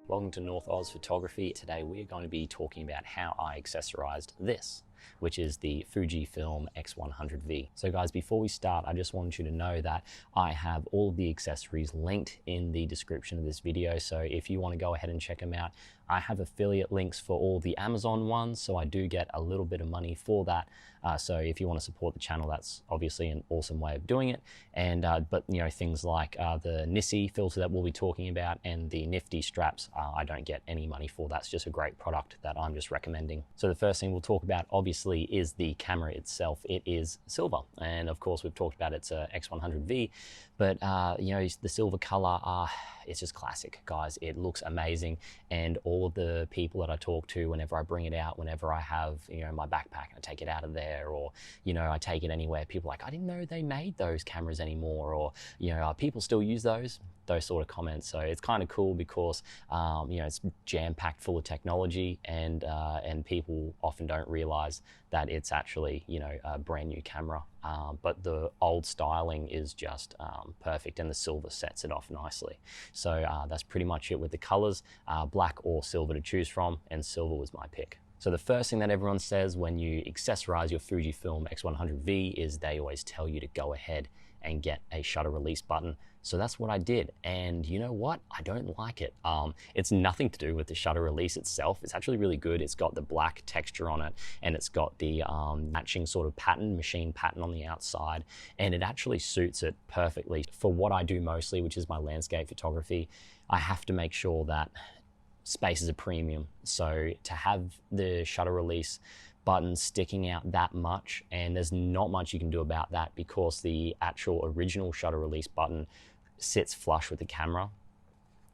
Welcome to North Oz Photography. Today we are going to be talking about how I accessorized this, which is the Fujifilm X100V. So guys, before we start, I just want you to know that I have all of the accessories linked in the description of this video. So if you want to go ahead and check them out, I have affiliate links for all the Amazon ones, so I do get a little bit of money for that. So if you want to support the channel, that's obviously an awesome way of doing it. And but you know, things like the Nissi filter that we'll be talking about and the Nifty straps, I don't get any money for. That's just a great product that I'm just recommending. So the first thing we'll talk about obviously is the camera itself. It is silver, and of course we've talked about it's a X100V, but you know, the silver color, it's just classic, guys. It looks amazing, and all of the people that I talk to, whenever I bring it out, whenever I have, you know, my backpack, I take it out of there, or you know, I take it anywhere, people are like, I didn't know they made those cameras anymore, or you know, people still use those sort of comments. So it's kind of cool because you know, it's jam-packed full of technology, and people often don't realize that it's actually, you know, a brand new camera, but the old styling is just perfect, and the silver sets it off nicely. So that's pretty much it with the colors, black or silver to choose from, and silver was my pick. So the first thing that everyone says when you accessorize your Fujifilm X100V is they always tell you to go ahead and get a shutter release button. So that's what I did, and you know what? I don't like it. It's nothing to do with the shutter release itself. It's actually really good. It's got the black texture on it, and it's got the matching sort of pattern, machine pattern on the outside, and it actually suits it perfectly. For what I do mostly, which is my landscape photography, I have to make sure that space is a premium. So to have the shutter release button sticking out that much, and there's not much you can do about that because the actual original shutter release button sits flush with the camera.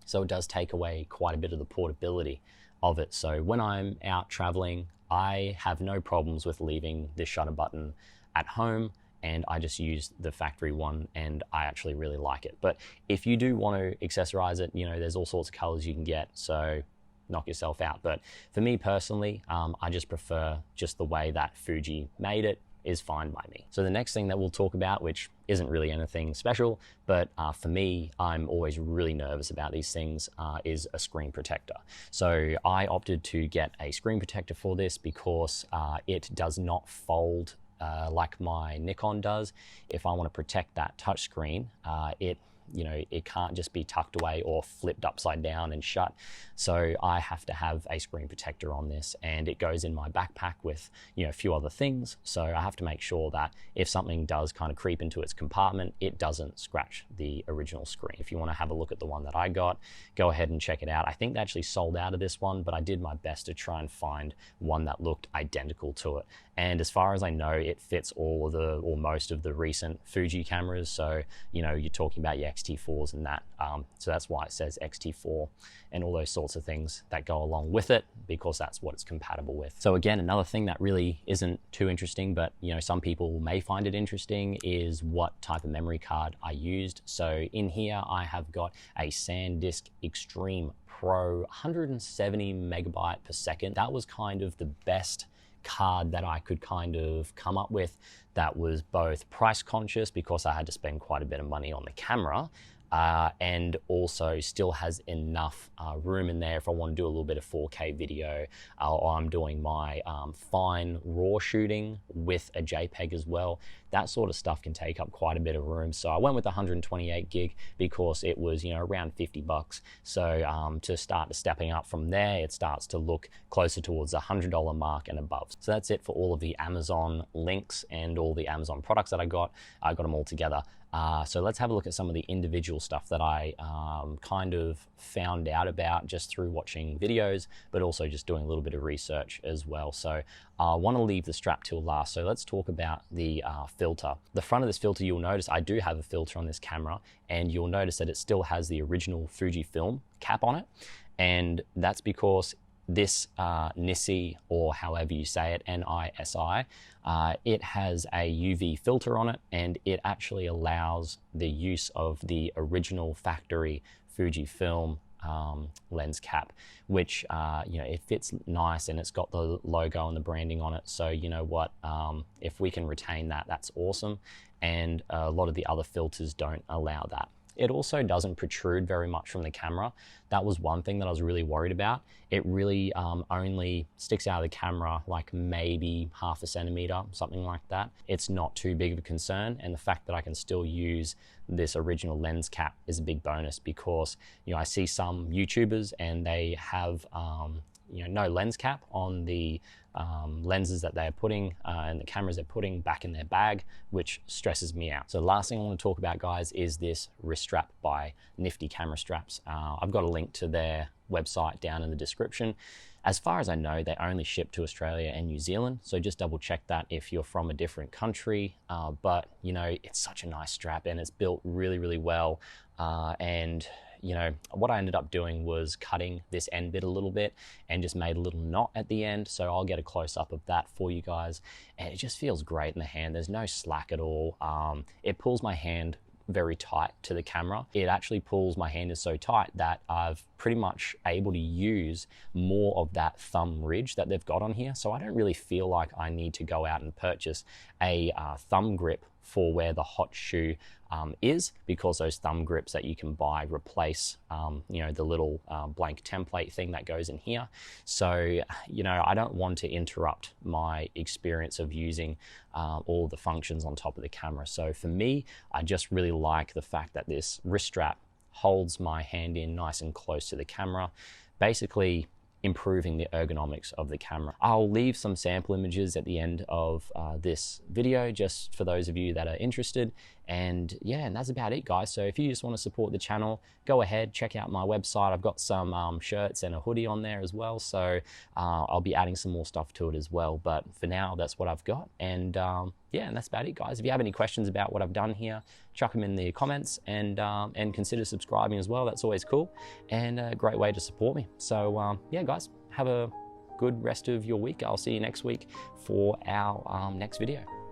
So it does take away quite a bit of the portability of it. So when I'm out traveling, I have no problems with leaving the shutter button at home, and I just use the factory one, and I actually really like it. But if you do want to accessorize it, you know, there's all sorts of colors you can get, so knock yourself out. But for me personally, I just prefer just the way that Fuji made it is fine by me. So the next thing that we'll talk about, which isn't really anything special, but for me, I'm always really nervous about these things, is a screen protector. So I opted to get a screen protector for this because it does not fold like my Nikon does. If I want to protect that touchscreen, you know, it can't just be tucked away or flipped upside down and shut. So I have to have a screen protector on this, and it goes in my backpack with, you know, a few other things. So I have to make sure that if something does kind of creep into its compartment, it doesn't scratch the original screen. If you want to have a look at the one that I got, go ahead and check it out. I think they actually sold out of this one, but I did my best to try and find one that looked identical to it. And as far as I know, it fits all of the, or most of the recent Fuji cameras. So, you know, you're talking about your X-T4s and that. So that's why it says X-T4 and all those sorts of things that go along with it, because that's what it's compatible with. So again, another thing that really isn't too interesting, but you know, some people may find it interesting, is what type of memory card I used. So in here, I have got a SanDisk Extreme Pro 170 megabyte per second. That was kind of the best card that I could kind of come up with that was both price conscious, because I had to spend quite a bit of money on the camera, and also still has enough room in there if I want to do a little bit of 4K video, or I'm doing my fine raw shooting with a JPEG as well. That sort of stuff can take up quite a bit of room. So I went with 128 gig because it was, you know, around 50 bucks. So to start stepping up from there, it starts to look closer towards the $100 mark and above. So that's it for all of the Amazon links and all the Amazon products that I got them all together. So let's have a look at some of the individual stuff that I kind of found out about just through watching videos, but also just doing a little bit of research as well. So I want to leave the strap till last. So let's talk about the filter. The front of this filter, you'll notice I do have a filter on this camera, and you'll notice that it still has the original Fujifilm cap on it. And that's because this Nissi, or however you say it, N-I-S-I, it has a UV filter on it, and it actually allows the use of the original factory Fujifilm lens cap, which you know, it fits nice, and it's got the logo and the branding on it. So you know what, if we can retain that, that's awesome. And a lot of the other filters don't allow that. It also doesn't protrude very much from the camera. That was one thing that I was really worried about. It really only sticks out of the camera like maybe 1/2 centimeter, something like that. It's not too big of a concern, and the fact that I can still use this original lens cap is a big bonus, because I see some YouTubers and they have no lens cap on the lenses that they're putting and the cameras they're putting back in their bag, which stresses me out. So the last thing I want to talk about, guys, is this wrist strap by Nifty Camera Straps. I've got a link to their website down in the description. As far as I know, they only ship to Australia and New Zealand, so just double check that if you're from a different country. But it's such a nice strap, and it's built really, really well. And what I ended up doing was cutting this end bit a little bit and just made a little knot at the end. So I'll get a close up of that for you guys. And it just feels great in the hand. There's no slack at all. It pulls my hand very tight to the camera. It actually pulls my hand in so tight that I've pretty much able to use more of that thumb ridge that they've got on here. So I don't really feel like I need to go out and purchase a thumb grip for where the hot shoe is, because those thumb grips that you can buy replace the little blank template thing that goes in here. So I don't want to interrupt my experience of using all the functions on top of the camera. So for me, I just really like the fact that this wrist strap holds my hand in nice and close to the camera, basically improving the ergonomics of the camera. I'll leave some sample images at the end of this video, just for those of you that are interested. And yeah, and that's about it, guys. So if you just want to support the channel, go ahead, check out my website. I've got some shirts and a hoodie on there as well. So I'll be adding some more stuff to it as well. But for now, that's what I've got. And yeah, and that's about it, guys. If you have any questions about what I've done here, chuck them in the comments, and consider subscribing as well. That's always cool and a great way to support me. So yeah, guys, have a good rest of your week. I'll see you next week for our next video.